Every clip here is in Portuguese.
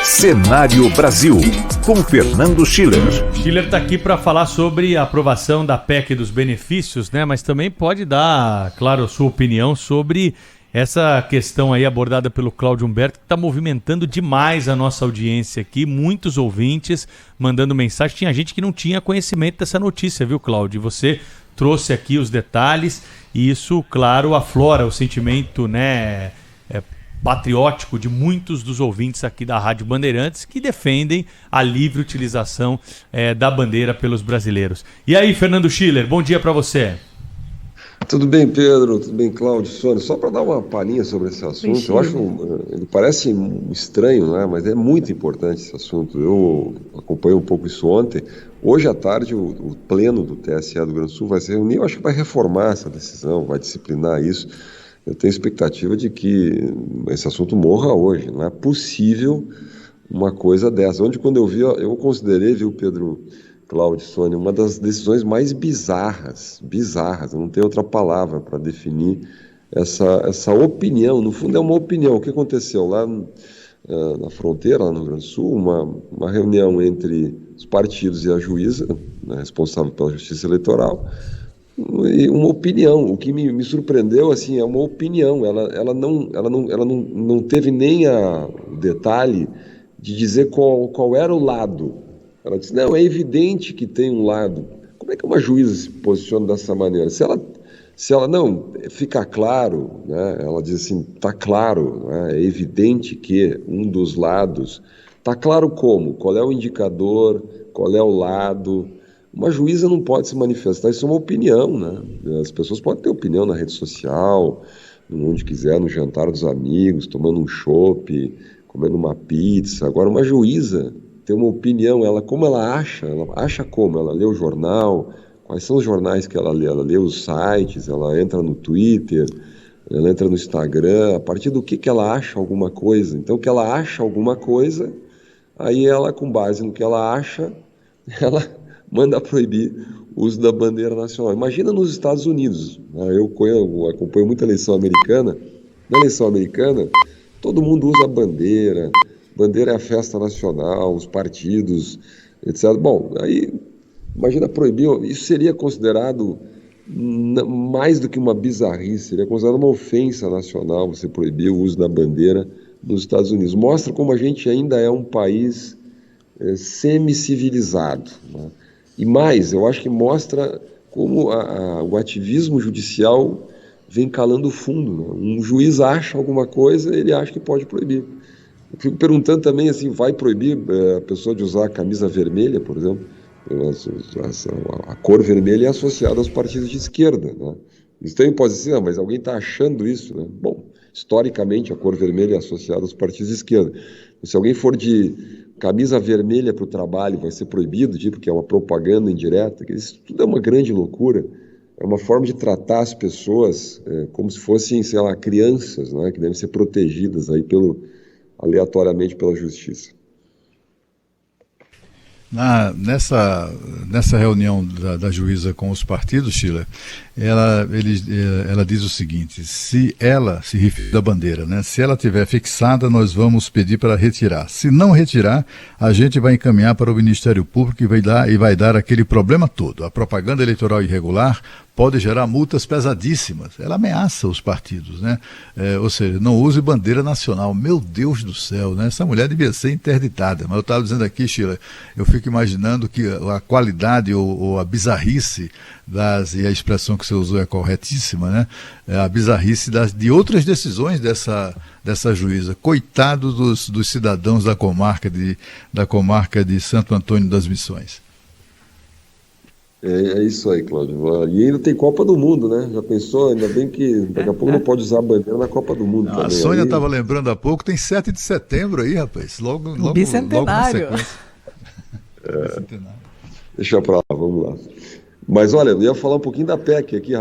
Cenário Brasil, com Fernando Schiller. Schiller está aqui para falar sobre a aprovação da PEC dos benefícios, né? Mas também pode dar, claro, a sua opinião sobre essa questão aí abordada pelo Cláudio Humberto, que está movimentando demais a nossa audiência aqui, muitos ouvintes mandando mensagem. Tinha gente que não tinha conhecimento dessa notícia, viu, Cláudio? Você trouxe aqui os detalhes e isso, claro, aflora o sentimento, né, patriótico de muitos dos ouvintes aqui da Rádio Bandeirantes que defendem a livre utilização da bandeira pelos brasileiros. E aí, Fernando Schiller, bom dia para você. Tudo bem, Pedro? Tudo bem, Cláudio, Sônia? Só para dar uma palhinha sobre esse assunto, eu acho, ele parece estranho, né? Mas é muito importante esse assunto. Eu acompanhei um pouco isso ontem. Hoje à tarde, o pleno do TSE do Rio Grande do Sul vai se reunir, eu acho que vai reformar essa decisão, vai disciplinar isso. Eu tenho expectativa de que esse assunto morra hoje. Não é possível uma coisa dessa. Onde, quando eu vi, eu considerei, viu, Pedro, Cláudio, Sônia, uma das decisões mais bizarras, eu não tenho outra palavra para definir essa opinião. No fundo é uma opinião. O que aconteceu lá na fronteira, lá no Rio Grande do Sul, uma reunião entre os partidos e a juíza, né, responsável pela justiça eleitoral, e uma opinião. O que me surpreendeu, assim, é uma opinião. Ela não teve nem o detalhe de dizer qual era o lado. Ela disse, não, é evidente que tem um lado. Como é que uma juíza se posiciona dessa maneira? Se ela não, fica claro, né? Ela diz assim, está claro, né? É evidente que um dos lados, está claro como? Qual é o indicador, qual é o lado? Uma juíza não pode se manifestar, isso é uma opinião, né? As pessoas podem ter opinião na rede social, onde quiser, no jantar dos amigos, tomando um chopp, comendo uma pizza. Agora, uma juíza tem uma opinião, ela acha como? Ela lê o jornal, quais são os jornais que ela lê os sites, ela entra no Twitter, ela entra no Instagram, a partir do que ela acha alguma coisa. Então, que ela acha alguma coisa, aí ela, com base no que ela acha, ela manda proibir o uso da bandeira nacional. Imagina nos Estados Unidos, né? Eu acompanho muita eleição americana. Na eleição americana, todo mundo usa a bandeira é a festa nacional, os partidos, etc. Bom, aí, imagina proibir, isso seria considerado mais do que uma bizarrice, seria considerado uma ofensa nacional você proibir o uso da bandeira nos Estados Unidos. Mostra como a gente ainda é um país semi-civilizado, né? E mais, eu acho que mostra como o ativismo judicial vem calando fundo, né? Um juiz acha alguma coisa, ele acha que pode proibir. Eu fico perguntando também, assim, vai proibir a pessoa de usar a camisa vermelha, por exemplo? A cor vermelha é associada aos partidos de esquerda, né? Isso também pode ser, mas alguém está achando isso, né? Bom, historicamente a cor vermelha é associada aos partidos de esquerda. Se alguém for de camisa vermelha para o trabalho, vai ser proibido, porque é uma propaganda indireta. Isso tudo é uma grande loucura. É uma forma de tratar as pessoas como se fossem, sei lá, crianças, né, que devem ser protegidas aí aleatoriamente pela justiça. Nessa reunião da juíza com os partidos, Sheila, ela diz o seguinte: se ela se refere da bandeira, né? Se ela estiver fixada, nós vamos pedir para retirar. Se não retirar, a gente vai encaminhar para o Ministério Público e vai dar aquele problema todo. A propaganda eleitoral irregular pode gerar multas pesadíssimas. Ela ameaça os partidos, né? Ou seja, não use bandeira nacional. Meu Deus do céu, né? Essa mulher devia ser interditada. Mas eu estava dizendo aqui, Sheila, eu fico imaginando que a qualidade ou a bizarrice e a expressão que você usou é corretíssima, né? A bizarrice de outras decisões dessa juíza. Coitado dos cidadãos da comarca de Santo Antônio das Missões. É isso aí, Cláudio. E ainda tem Copa do Mundo, né? Já pensou? Ainda bem que daqui a pouco não pode usar a bandeira na Copa do Mundo também. A Sônia estava lembrando há pouco, tem 7 de setembro aí, rapaz. Logo Bicentenário. Na sequência. Bicentenário. Deixa pra lá, vamos lá. Mas olha, eu ia falar um pouquinho da PEC aqui,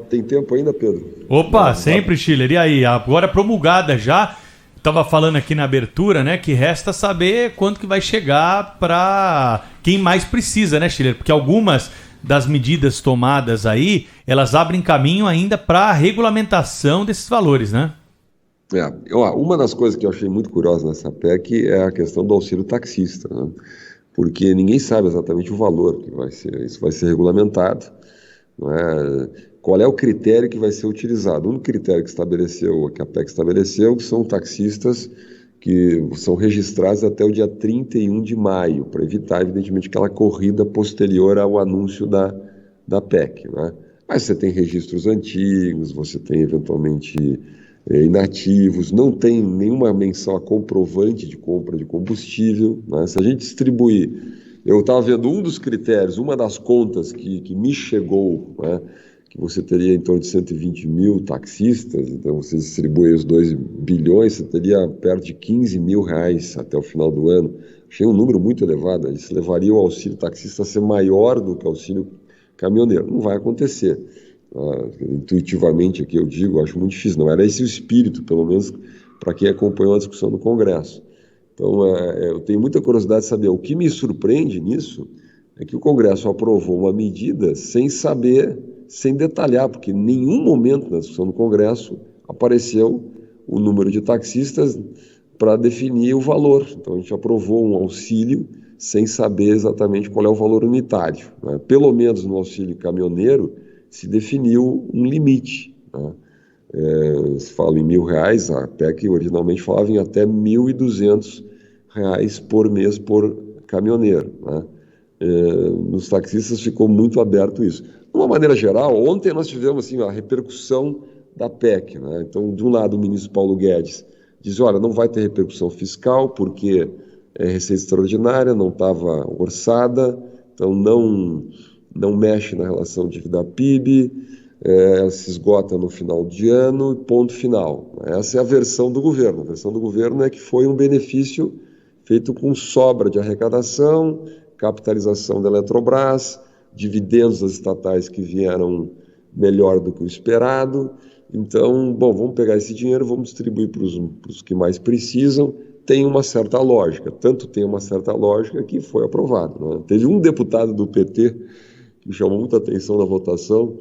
tem tempo ainda, Pedro? Opa, sempre, Schiller. E aí, agora promulgada já, estava falando aqui na abertura, né, que resta saber quanto que vai chegar para quem mais precisa, né, Schiller? Porque algumas das medidas tomadas aí, elas abrem caminho ainda para a regulamentação desses valores, né? Uma das coisas que eu achei muito curiosa nessa PEC é a questão do auxílio taxista, né? Porque ninguém sabe exatamente o valor que vai ser. Isso vai ser regulamentado, não é? Qual é o critério que vai ser utilizado? Um critério que a PEC estabeleceu, que são taxistas que são registrados até o dia 31 de maio, para evitar, evidentemente, aquela corrida posterior ao anúncio da PEC, né? Mas você tem registros antigos, você tem, eventualmente, inativos, não tem nenhuma menção a comprovante de compra de combustível, né? Se a gente distribuir, eu estava vendo um dos critérios, uma das contas que me chegou, né, que você teria em torno de 120 mil taxistas, então você distribui os 2 bilhões, você teria perto de 15 mil reais até o final do ano. Achei um número muito elevado, isso levaria o auxílio taxista a ser maior do que o auxílio caminhoneiro. Não vai acontecer. Intuitivamente aqui eu digo, acho muito difícil, não era esse o espírito, pelo menos para quem acompanhou a discussão no Congresso. Então eu tenho muita curiosidade de saber, o que me surpreende nisso é que o Congresso aprovou uma medida sem saber, sem detalhar, porque em nenhum momento na discussão no Congresso apareceu o número de taxistas para definir o valor. Então a gente aprovou um auxílio sem saber exatamente qual é o valor unitário, né? Pelo menos no auxílio caminhoneiro se definiu um limite, né? Se fala em R$1.000, a PEC originalmente falava em até R$1.200 por mês por caminhoneiro, né? Nos taxistas ficou muito aberto isso. De uma maneira geral, ontem nós tivemos assim, a repercussão da PEC, né? Então, de um lado, o ministro Paulo Guedes diz, olha, não vai ter repercussão fiscal porque é receita extraordinária, não estava orçada, então não mexe na relação dívida-PIB, ela se esgota no final de ano, ponto final. Essa é a versão do governo. A versão do governo é que foi um benefício feito com sobra de arrecadação, capitalização da Eletrobras, dividendos das estatais que vieram melhor do que o esperado. Então, vamos pegar esse dinheiro, vamos distribuir para os que mais precisam. Tem uma certa lógica, tanto tem uma certa lógica que foi aprovado, né? Teve um deputado do PT que chamou muita atenção na votação,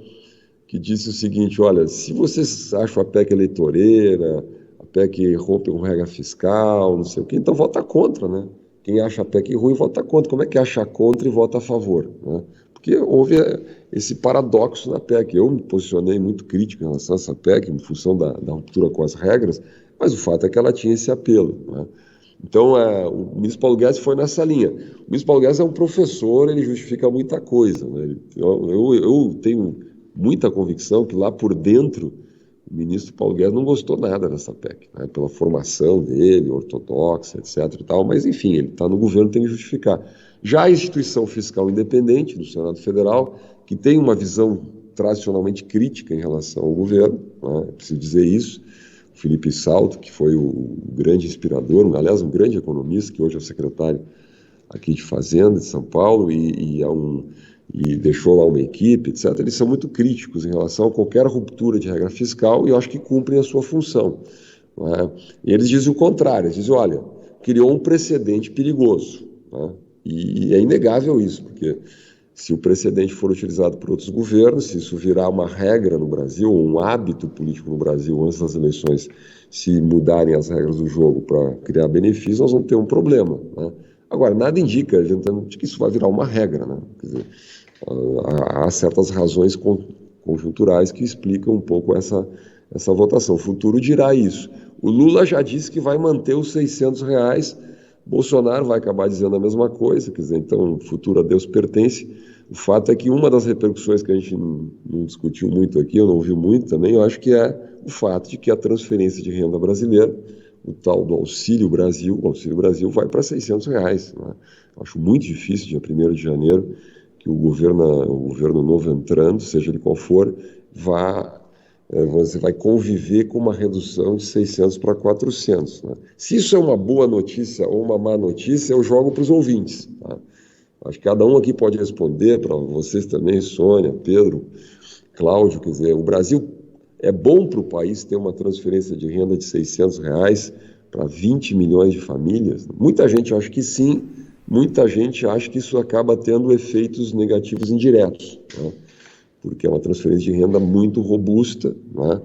que disse o seguinte, olha, se vocês acham a PEC eleitoreira, a PEC rompe com regra fiscal, não sei o quê, então vota contra, né? Quem acha a PEC ruim vota contra. Como é que acha contra e vota a favor, né? Porque houve esse paradoxo na PEC. Eu me posicionei muito crítico em relação a essa PEC, em função da ruptura com as regras, mas o fato é que ela tinha esse apelo, né? Então, o ministro Paulo Guedes foi nessa linha. O ministro Paulo Guedes é um professor, ele justifica muita coisa, né? Eu tenho muita convicção que lá por dentro o ministro Paulo Guedes não gostou nada dessa PEC, né? Pela formação dele, ortodoxa, etc. e tal, mas enfim, ele está no governo, tem que justificar. Já a instituição fiscal independente do Senado Federal, que tem uma visão tradicionalmente crítica em relação ao governo, né? Preciso dizer isso. Felipe Salto, que foi o grande inspirador, aliás, um grande economista, que hoje é o secretário aqui de Fazenda de São Paulo e deixou lá uma equipe, etc. Eles são muito críticos em relação a qualquer ruptura de regra fiscal e eu acho que cumprem a sua função, né? E eles dizem o contrário, eles dizem, olha, criou um precedente perigoso, né? E é inegável isso, porque se o precedente for utilizado por outros governos, se isso virar uma regra no Brasil, ou um hábito político no Brasil, antes das eleições, se mudarem as regras do jogo para criar benefícios, nós vamos ter um problema, né? Agora, nada indica de que isso vai virar uma regra, né? Quer dizer, há certas razões conjunturais que explicam um pouco essa votação. O futuro dirá isso. O Lula já disse que vai manter os R$600, Bolsonaro vai acabar dizendo a mesma coisa, quer dizer, então o futuro a Deus pertence. O fato é que uma das repercussões que a gente não discutiu muito aqui, eu não ouvi muito também, eu acho que é o fato de que a transferência de renda brasileira, o tal do Auxílio Brasil, o Auxílio Brasil vai para R$600, né? Eu acho muito difícil, dia 1º de janeiro, que o governo novo entrando, seja ele qual for, você vai conviver com uma redução de 600 para 400, né? Se isso é uma boa notícia ou uma má notícia, eu jogo para os ouvintes, tá? Acho que cada um aqui pode responder, para vocês também, Sônia, Pedro, Cláudio, quer dizer, o Brasil é bom para o país ter uma transferência de renda de R$600 para 20 milhões de famílias? Muita gente acha que sim, muita gente acha que isso acaba tendo efeitos negativos indiretos, né? Porque é uma transferência de renda muito robusta, né?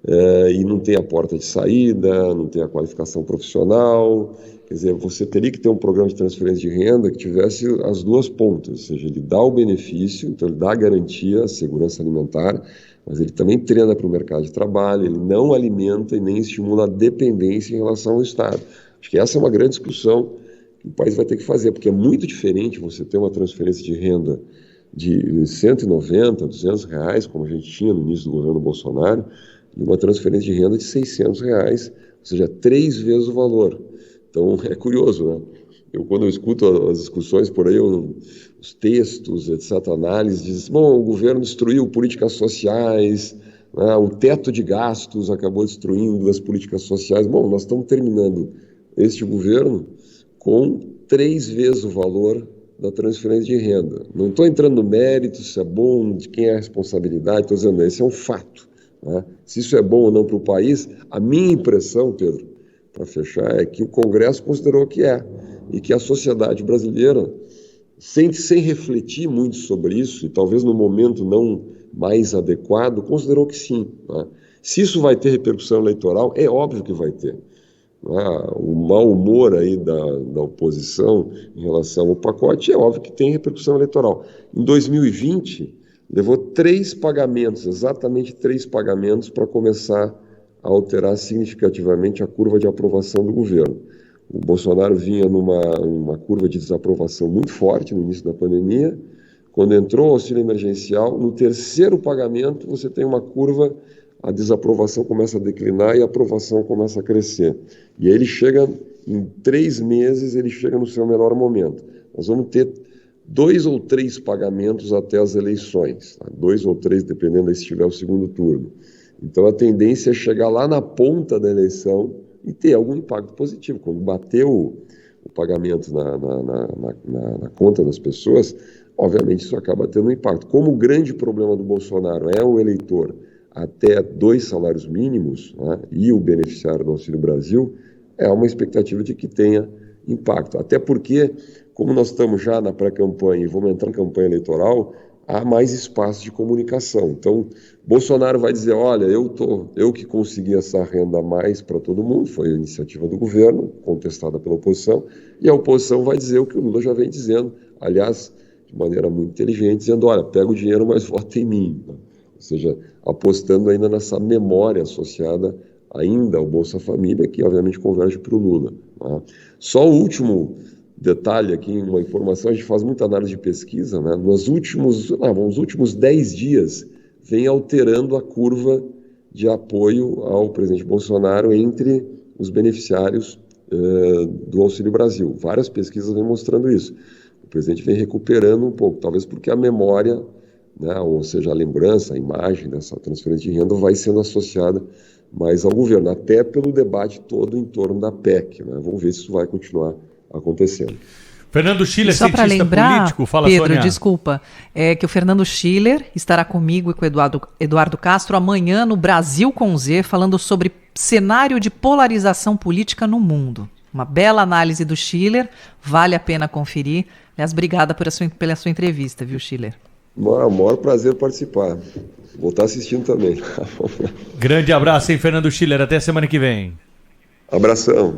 e não tem a porta de saída, não tem a qualificação profissional. Quer dizer, você teria que ter um programa de transferência de renda que tivesse as duas pontas, ou seja, ele dá o benefício, então ele dá a garantia, a segurança alimentar, mas ele também treina para o mercado de trabalho, ele não alimenta e nem estimula a dependência em relação ao Estado. Acho que essa é uma grande discussão que o país vai ter que fazer, porque é muito diferente você ter uma transferência de renda de 190, 200 reais, como a gente tinha no início do governo Bolsonaro, e uma transferência de renda de 600 reais, ou seja, 3 vezes o valor. Então, é curioso, né? Quando eu escuto as discussões por aí, os textos, etc., análises, dizem, bom, o governo destruiu políticas sociais, né? O teto de gastos acabou destruindo as políticas sociais. Bom, nós estamos terminando este governo com 3 vezes o valor da transferência de renda. Não estou entrando no mérito, se é bom, de quem é a responsabilidade, estou dizendo, esse é um fato, né? Se isso é bom ou não para o país, a minha impressão, Pedro, para fechar, é que o Congresso considerou que é, e que a sociedade brasileira, sem refletir muito sobre isso, e talvez no momento não mais adequado, considerou que sim, né? Se isso vai ter repercussão eleitoral, é óbvio que vai ter. O mau humor aí da oposição em relação ao pacote é óbvio que tem repercussão eleitoral. Em 2020, levou 3 pagamentos, exatamente 3 pagamentos, para começar a alterar significativamente a curva de aprovação do governo. O Bolsonaro vinha numa curva de desaprovação muito forte no início da pandemia. Quando entrou o auxílio emergencial, no 3º pagamento você tem uma curva, a desaprovação começa a declinar e a aprovação começa a crescer. E aí ele chega, em 3 meses, ele chega no seu menor momento. Nós vamos ter 2 ou 3 pagamentos até as eleições, tá? 2 ou 3, dependendo se tiver o segundo turno. Então a tendência é chegar lá na ponta da eleição e ter algum impacto positivo. Quando bater o pagamento na conta das pessoas, obviamente isso acaba tendo um impacto. Como o grande problema do Bolsonaro é o eleitor até 2 salários mínimos, né, e o beneficiário do Auxílio Brasil, é uma expectativa de que tenha impacto. Até porque, como nós estamos já na pré-campanha e vamos entrar em campanha eleitoral, há mais espaço de comunicação. Então, Bolsonaro vai dizer, olha, eu que consegui essa renda a mais para todo mundo, foi a iniciativa do governo, contestada pela oposição, e a oposição vai dizer o que o Lula já vem dizendo, aliás, de maneira muito inteligente, dizendo, olha, pega o dinheiro, mas vota em mim. Ou seja, apostando ainda nessa memória associada ainda ao Bolsa Família, que obviamente converge para o Lula, né? Só o último detalhe aqui, uma informação, a gente faz muita análise de pesquisa, né? Nos últimos 10 dias, vem alterando a curva de apoio ao presidente Bolsonaro entre os beneficiários do Auxílio Brasil. Várias pesquisas vêm mostrando isso. O presidente vem recuperando um pouco, talvez porque a memória, né, ou seja, a lembrança, a imagem dessa transferência de renda vai sendo associada mais ao governo, até pelo debate todo em torno da PEC, né? Vamos ver se isso vai continuar acontecendo. Fernando Schiller, só para lembrar, político, fala, Pedro, Sônia. Desculpa, que o Fernando Schiller estará comigo e com o Eduardo Castro amanhã no Brasil com Z, falando sobre cenário de polarização política no mundo. Uma bela análise do Schiller, vale a pena conferir. Aliás, obrigada pela sua entrevista, viu, Schiller? Maior prazer participar. Vou estar assistindo também. Grande abraço, hein, Fernando Schiller. Até semana que vem. Abração.